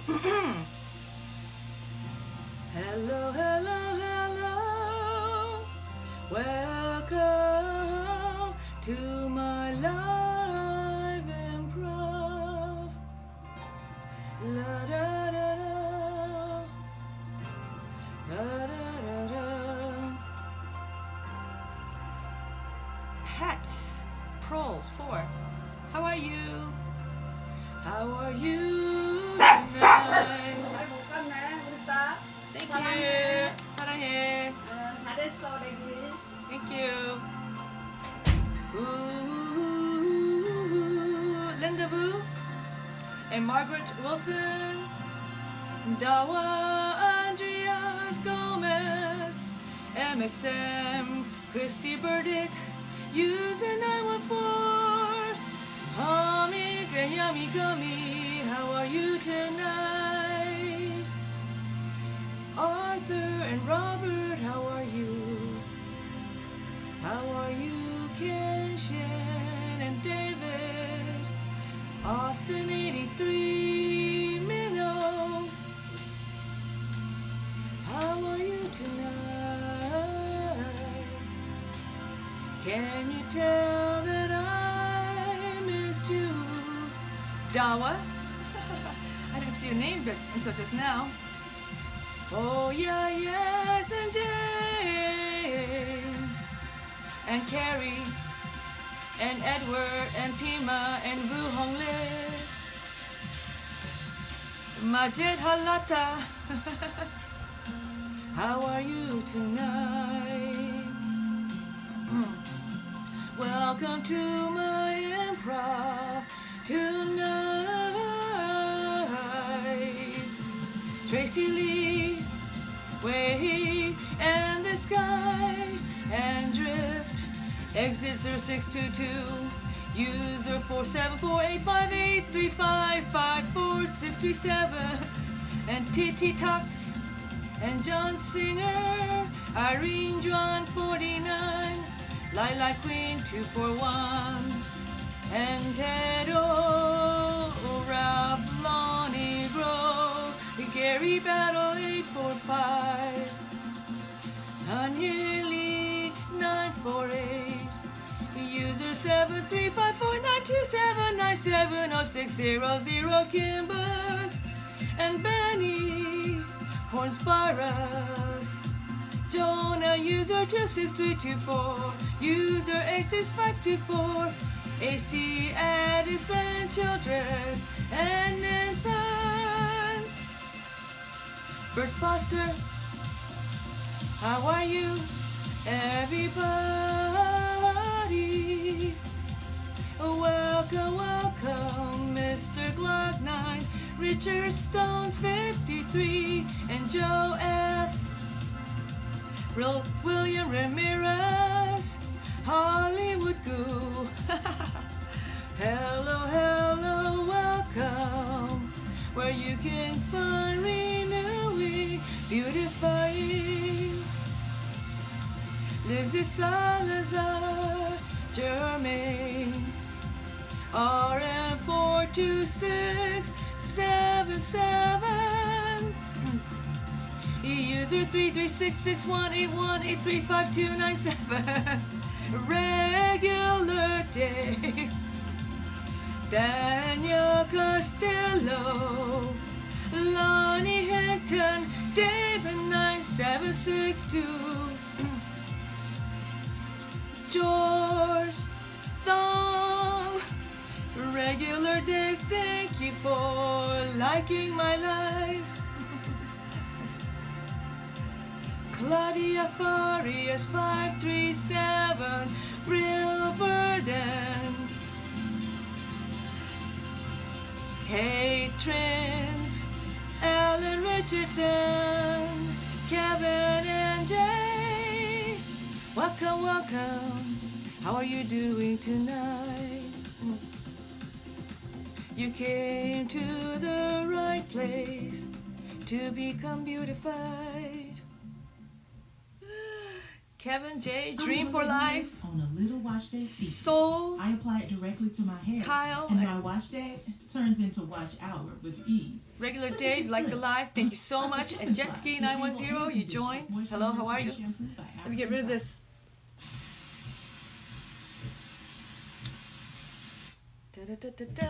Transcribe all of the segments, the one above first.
Hello, hello, hello. Welcome to my live improv. La da da da. La da da da. Pets. Proles 4. How are you? How are you tonight? Thank you. 사랑해. 잘했어, 레기. Thank you. Linda Vu and Margaret Wilson. Dawa Andreas Gomez. MSM Christy Burdick. User 914. Hamid and Yummy Gummy. How are you tonight? Arthur and Robert, how are you? How are you, Kenshin and David? Austin 83, Minnow. How are you tonight? Can you tell that I missed you? Dawa? I didn't see your name until just now. Oh yeah, yes, and Jane, and Carrie, and Edward, and Pima, and Vu Hongle, Majid Halata. How are you tonight? Welcome to my improv tonight. Tracy Lee, Way and the sky and drift. Exit 0622. User 4748583554637. And TT Tots and John Singer. Irene John 49. Lilac Queen 241. And Ted O. Ralph Lonnie Grove. Gary Battle 845. Unhilly 948. User 7354927970600. Kim Bugs and Benny Hornspirus. Jonah user 26324. User 86524. AC Addison Childress and Nathan. Bert Foster, how are you, everybody? Welcome, welcome, Mr. Glock 9, Richard Stone 53, and Joe F. William Ramirez, Hollywood Goo. Hello, hello, welcome, where you can find renewing, beautifying. Lizzie Salazar, Jermaine, RM42677. User 3366181835297. Regular day. Daniel Costello, Lonnie Hinton, David 9762. George Thong, regular Dave, thank you for liking my life. Claudia Farias 537, Brill Burden, Kate Trin, Alan Richardson, Kevin and Jay. Welcome, welcome. How are you doing tonight? You came to the right place to become beautified. Kevin J, Dream for Life. on a little wash day seat. Soul. I apply it directly to my hair. Kyle. And my wash day turns into wash hour with ease. Regular Dave, like the live. Thank you so much. And Jetski 910, you joined. Hello, how are you? Let me get rid of this. Da, da, da, da, da.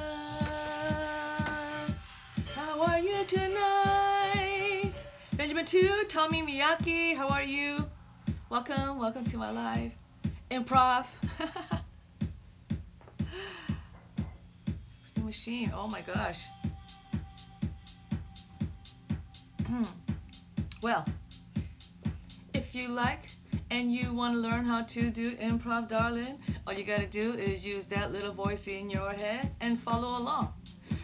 How are you tonight? Benjamin 2, Tommy Miyaki, how are you? Welcome, welcome to my live. Improv. Machine, oh my gosh. Well, if you like and you want to learn how to do improv, darling, all you gotta do is use that little voice in your head and follow along.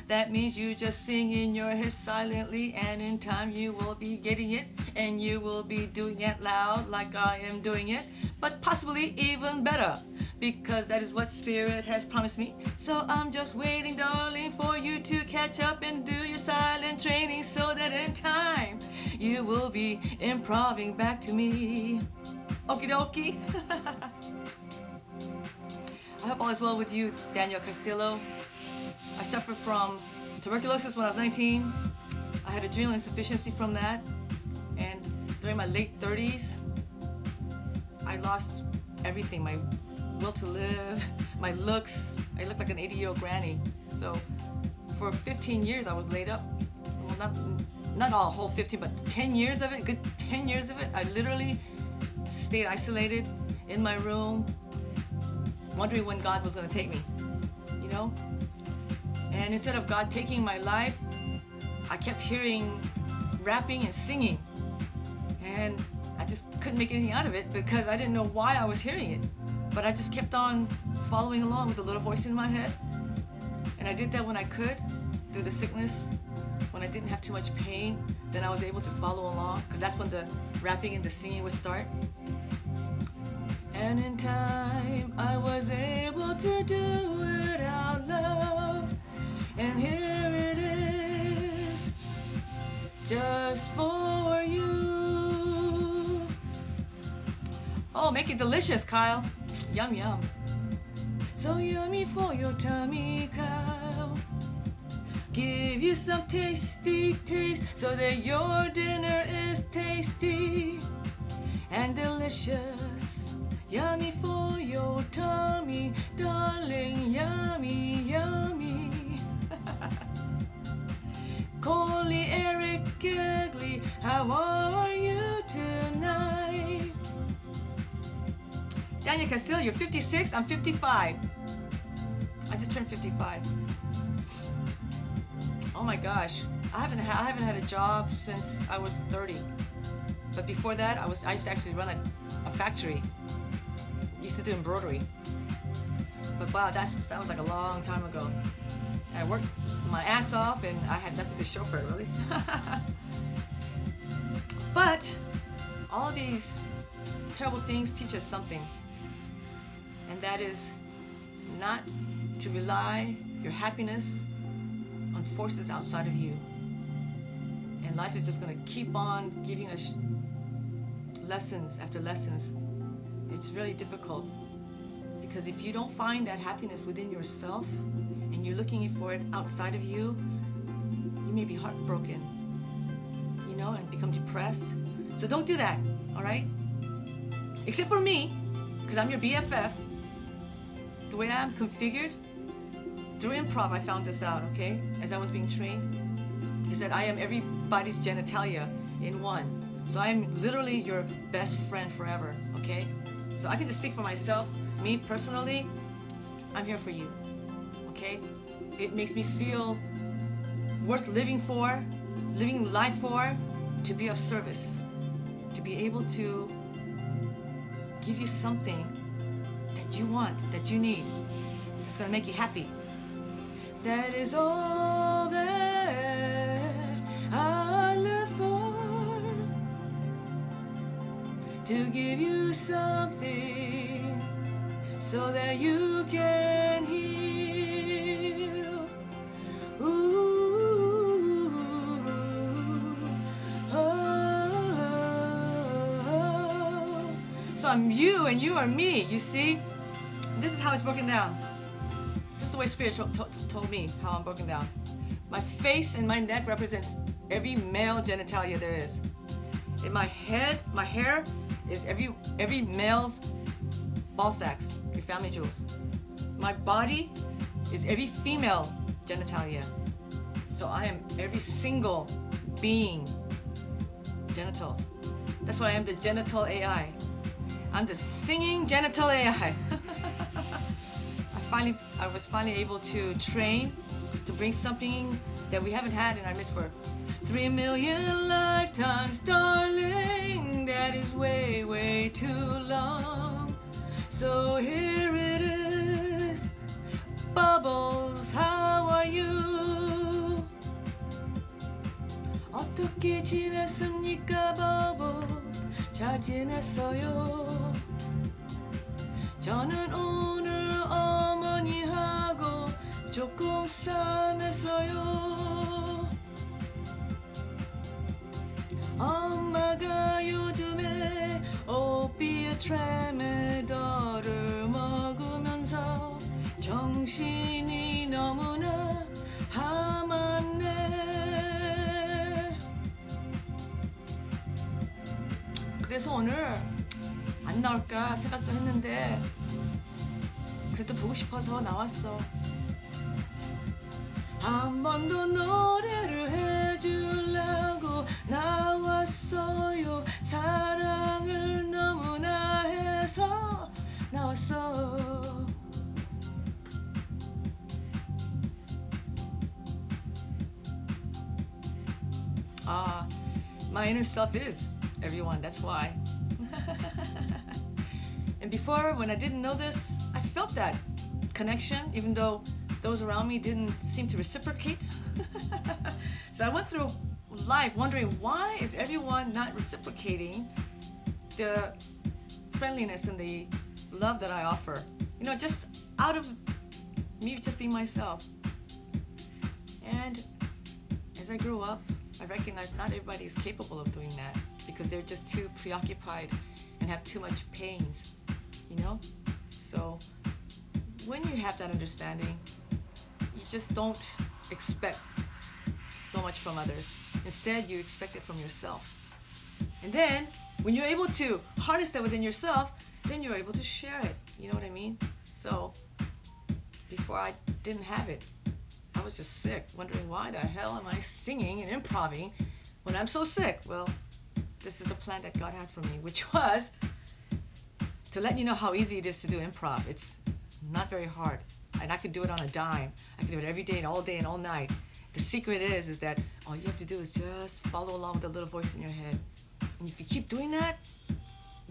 That means you just sing in your head silently, and in time you will be getting it, and you will be doing it loud like I am doing it, but possibly even better, because that is what Spirit has promised me. So I'm just waiting, darling, for you to catch up and do your silent training, so that in time you will be improving back to me. Okie dokie. I hope all is well with you, Daniel Castillo. I suffered from tuberculosis when I was 19. I had adrenal insufficiency from that. And during my late 30s, I lost everything. My will to live, my looks. I looked like an 80-year-old granny. So for 15 years, I was laid up. Well, not all whole 15, but 10 years of it, good 10 years of it. I literally stayed isolated in my room, wondering when God was going to take me, you know? And instead of God taking my life, I kept hearing rapping and singing. And I just couldn't make anything out of it because I didn't know why I was hearing it. But I just kept on following along with the little voice in my head. And I did that when I could, through the sickness. When I didn't have too much pain, then I was able to follow along, because that's when the rapping and the singing would start. And in time, I was able to do it out loud. And here it is, just for you. Oh, make it delicious, Kyle. Yum, yum. So yummy for your tummy, Kyle. Give you some tasty taste so that your dinner is tasty and delicious. Yummy for your tummy, darling. Yummy, yummy. Coley, Eric, Kegley, how are you tonight? Daniel Castillo, you're 56, I'm 55. I just turned 55. Oh my gosh, I haven't had a job since I was 30. But before that, I used to actually run a factory. Used to do embroidery. But wow, that was like a long time ago. And I worked my ass off, and I had nothing to show for it, really. But all of these terrible things teach us something, and that is not to rely your happiness on forces outside of you. And life is just going to keep on giving us lessons after lessons. It's really difficult, because if you don't find that happiness within yourself and you're looking for it outside of you, you may be heartbroken, you know, and become depressed. So don't do that, all right? Except for me, because I'm your BFF. The way I'm configured, through improv, I found this out, okay? As I was being trained, is that I am everybody's genitalia in one. So I'm literally your best friend forever, okay? So I can just speak for myself. Me personally, I'm here for you, okay? It makes me feel worth living for, living life for, to be of service, to be able to give you something that you want, that you need. It's gonna make you happy. That is all that I live for, to give you something so that you can heal. Ooh, oh. So I'm you and you are me, you see? this is how it's broken down. This is the way Spirit told me how I'm broken down. My face and my neck represents every male genitalia there is. In my head, my hair is every male's ball sacks, your family jewels. My body is every female genitalia. So I am every single being genitals. That's why I am the genital AI. I'm the singing genital AI. I was finally able to train to bring something that we haven't had in our midst for 3 million lifetimes, darling. That is way, way too long. So here it is. Bubbles, how are you? 어떻게 지냈습니까, 버버? 잘 지냈어요. 저는 오늘 어머니하고 조금 싸움했어요. 엄마가 요즘에 오피아 트레메더를 먹으면서 정신이 너무나 하만네. 그래서 오늘 안 나올까 생각도 했는데 그래도 보고 싶어서 나왔어. 한 번 더 노래를 해주려고 나왔어요. 사랑을 너무나 해서 나왔어. My inner self is everyone, that's why. And before, when I didn't know this, I felt that connection, even though those around me didn't seem to reciprocate. So I went through life wondering, why is everyone not reciprocating the friendliness and the love that I offer? You know, just out of me just being myself. And as I grew up, I recognized not everybody is capable of doing that because they're just too preoccupied and have too much pains, you know? So when you have that understanding, you just don't expect so much from others. Instead, you expect it from yourself. And then, when you're able to harness that within yourself, then you're able to share it. You know what I mean? So, before I didn't have it, I was just sick, wondering why the hell am I singing and improving when I'm so sick? Well, this is a plan that God had for me, which was to let you know how easy it is to do improv. It's not very hard. And I could do it on a dime. I could do it every day and all night. The secret is that all you have to do is just follow along with the little voice in your head. And if you keep doing that,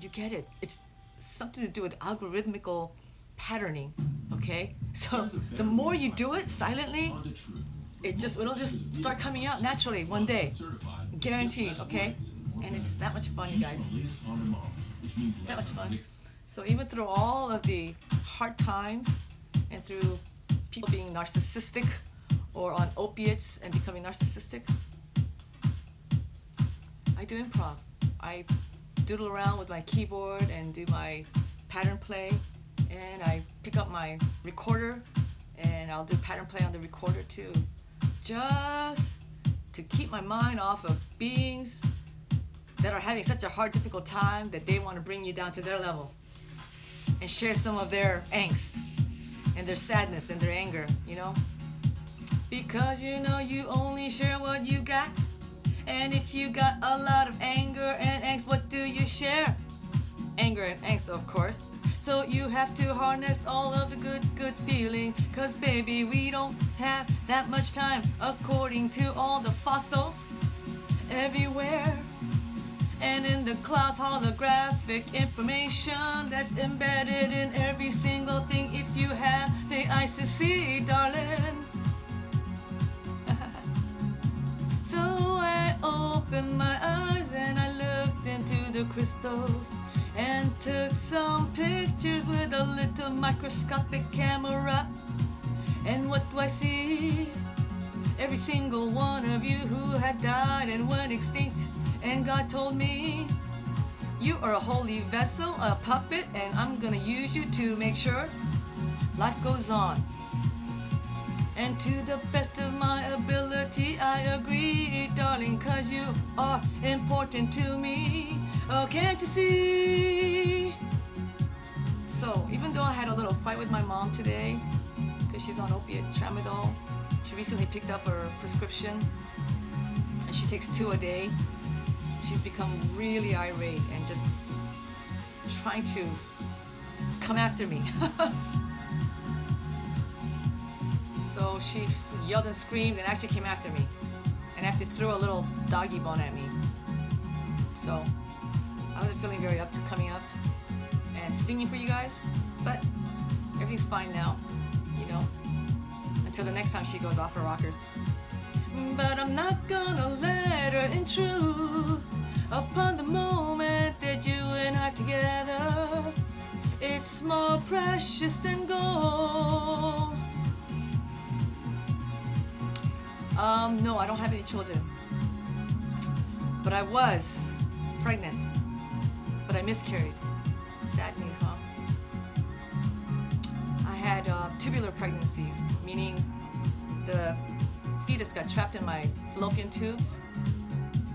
you get it. It's something to do with algorithmical patterning, okay? So the more you do it silently, it'll just start coming out naturally one day. Guaranteed, okay? And it's that much fun, you guys. That much fun. So even through all of the hard times and through people being narcissistic or on opiates and becoming narcissistic, I do improv. I doodle around with my keyboard and do my pattern play, and I pick up my recorder and I'll do pattern play on the recorder too, just to keep my mind off of beings that are having such a hard, difficult time that they want to bring you down to their level and share some of their angst and their sadness and their anger, you know? Because you know you only share what you got. And if you got a lot of anger and angst, what do you share? Anger and angst, of course. So you have to harness all of the good feeling. Cause baby, we don't have that much time, according to all the fossils everywhere. And in the clouds, holographic information that's embedded in every single thing. If you have the eyes to see, darling. So I opened my eyes and I looked into the crystals and took some pictures with a little microscopic camera. And what do I see? Every single one of you who had died and went extinct. And God told me, you are a holy vessel, a puppet, and I'm gonna use you to make sure Life goes on. And to the best of my ability, I agree, darling, 'cause you are important to me. Oh, can't you see? So, even though I had a little fight with my mom today, because she's on opiate tramadol, she recently picked up her prescription, and she takes 2 a day. She's become really irate and just trying to come after me. So she yelled and screamed and actually came after me and actually threw a little doggy bone at me. So I wasn't feeling very up to coming up and singing for you guys, but everything's fine now, you know, until the next time she goes off her rockers. But I'm not gonna let her intrude upon the moment that you and I are together. It's more precious than gold. No, I don't have any children. But I was pregnant. But I miscarried. Sad news, huh? I had tubular pregnancies, meaning the fetus got trapped in my fallopian tubes.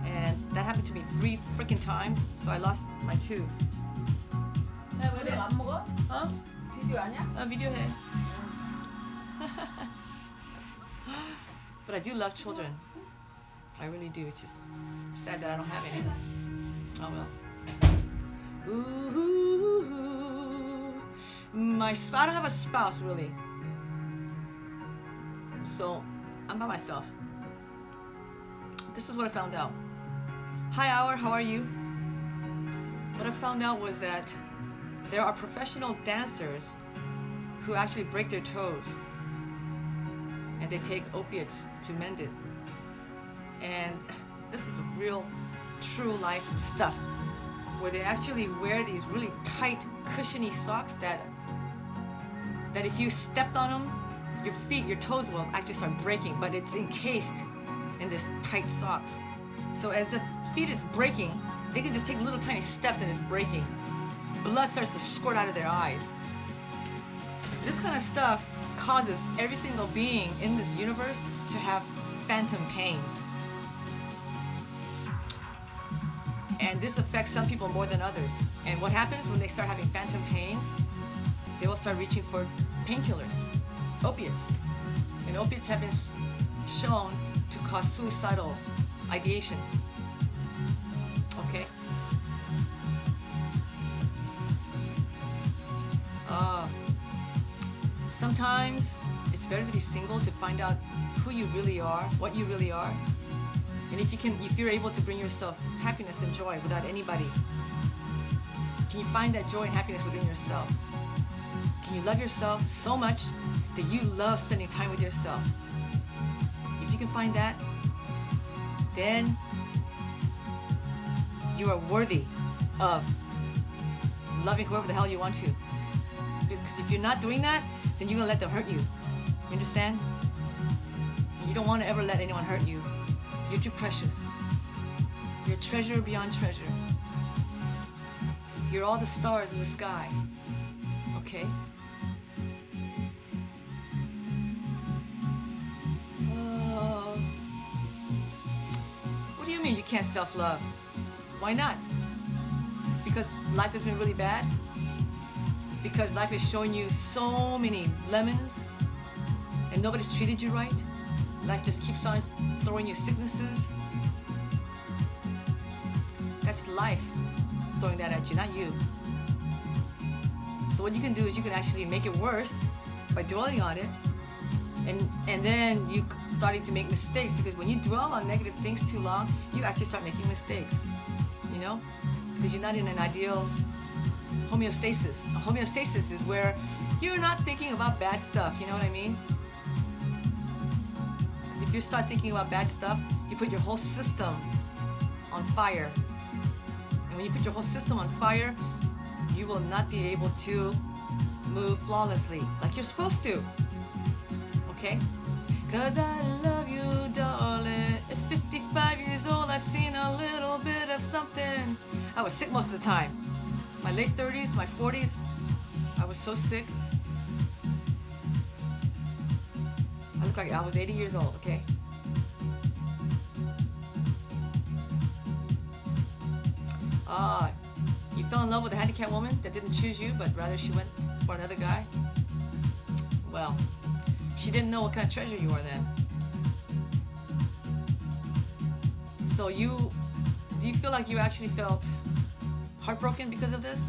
And that happened to me 3 freaking times, so I lost my tubes. 오늘 안 먹어? Huh? 비디오 아니야? Video 해. But I do love children. I really do. It's just sad that I don't have any. Oh well. Ooh, I don't have a spouse really. So I'm by myself. This is what I found out. Hi, Hour. How are you? What I found out was that there are professional dancers who actually break their toes and they take opiates to mend it. And this is real, true life stuff where they actually wear these really tight, cushiony socks that if you stepped on them, your feet, your toes will actually start breaking, but it's encased in this tight socks. So as the feet is breaking, they can just take little tiny steps and it's breaking. Blood starts to squirt out of their eyes. This kind of stuff causes every single being in this universe to have phantom pains. And this affects some people more than others. And what happens when they start having phantom pains? They will start reaching for painkillers, opiates. And opiates have been shown to cause suicidal ideations. Okay? Sometimes it's better to be single to find out who you really are, what you really are. And if you're able to bring yourself happiness and joy without anybody, can you find that joy and happiness within yourself? Can you love yourself so much that you love spending time with yourself? If you can find that, then you are worthy of loving whoever the hell you want to. Because if you're not doing that, then you're gonna let them hurt you. You understand? You don't want to ever let anyone hurt you. You're too precious. You're a treasure beyond treasure. You're all the stars in the sky. Okay? What do you mean you can't self-love? Why not? Because life has been really bad? Because life is showing you so many lemons and nobody's treated you right? Life just keeps on throwing you sicknesses? That's life throwing that at you, not you. So what you can do is you can actually make it worse by dwelling on it, and then you starting to make mistakes, because when you dwell on negative things too long, you actually start making mistakes, you know? Because you're not in an ideal homeostasis. A homeostasis is where you're not thinking about bad stuff, you know what I mean? Because if you start thinking about bad stuff, you put your whole system on fire. And when you put your whole system on fire, you will not be able to move flawlessly like you're supposed to. Okay? Cause I love you, darling. At 55 years old, I've seen a little bit of something. I was sick most of the time. My late 30s, my 40s, I was so sick. look like I was 80 years old, okay? You fell in love with a handicapped woman that didn't choose you, but rather she went for another guy? Well, she didn't know what kind of treasure you are then. So do you feel like you actually felt heartbroken because of this?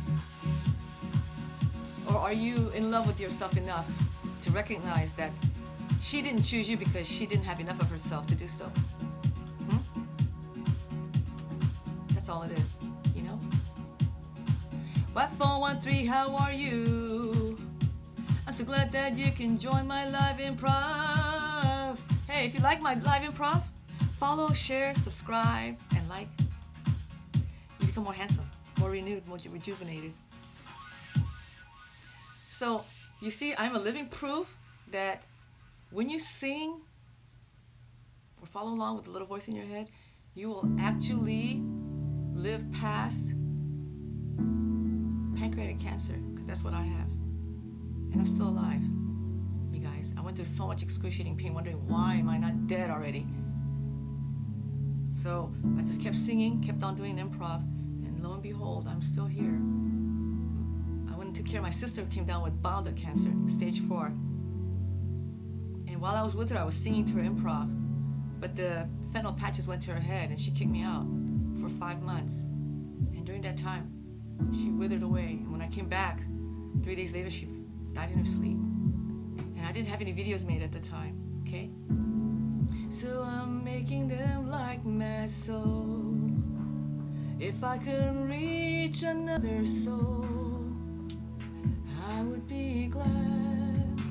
Or are you in love with yourself enough to recognize that she didn't choose you because she didn't have enough of herself to do so? That's all it is, you know? Y413, how are you? I'm so glad that you can join my live improv. Hey, if you like my live improv, follow, share, subscribe, and like. You become more handsome, more renewed, more rejuvenated. So, you see, I'm a living proof that when you sing or follow along with the little voice in your head, you will actually live past pancreatic cancer, because that's what I have. And I'm still alive, you guys. I went through so much excruciating pain, wondering why am I not dead already? So I just kept singing, kept on doing improv, and lo and behold, I'm still here. I went and took care of my sister who came down with bile duct cancer, stage 4. And while I was with her, I was singing to her improv, but the fentanyl patches went to her head and she kicked me out for 5 months. And during that time, she withered away. And when I came back, 3 days later, she died in her sleep. And I didn't have any videos made at the time, okay? So I'm making them like mad, so if I could reach another soul, I would be glad.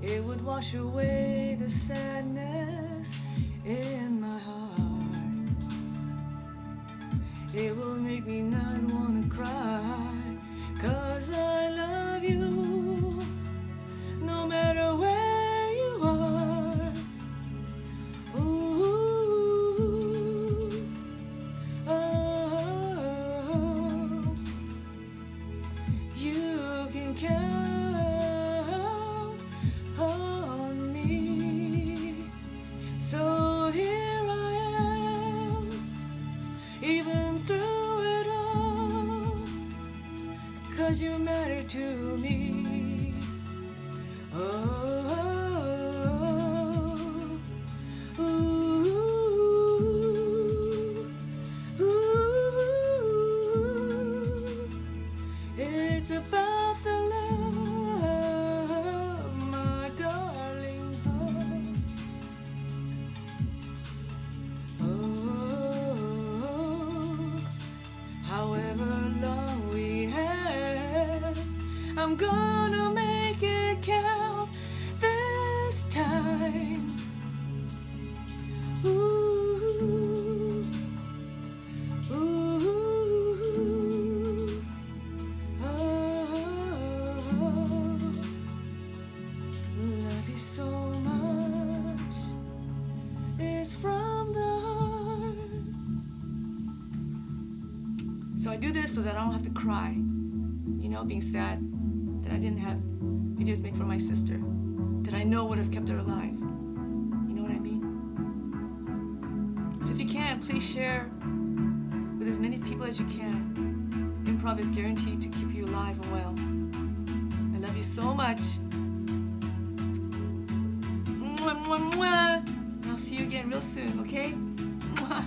It would wash away the sadness in my heart. It will make me not wanna cry, 'cause I love you, no matter where you are. Ooh, oh, you can count on me. So here I am, even through it all, 'cause you matter to me. Oh, ooh, ooh, it's about the love, my darling heart. Oh, however long we have, I'm gonna make it count this time. Ooh, ooh, oh, love you so much. It's from the heart. So I do this so that I don't have to cry. You know, being sad that I didn't have videos made for my sister that I know would have kept her alive. You know what I mean? So if you can, please share with as many people as you can. Improv is guaranteed to keep you alive and well. I love you so much. Mwah, mwah, mwah. I'll see you again real soon, okay? Mwah.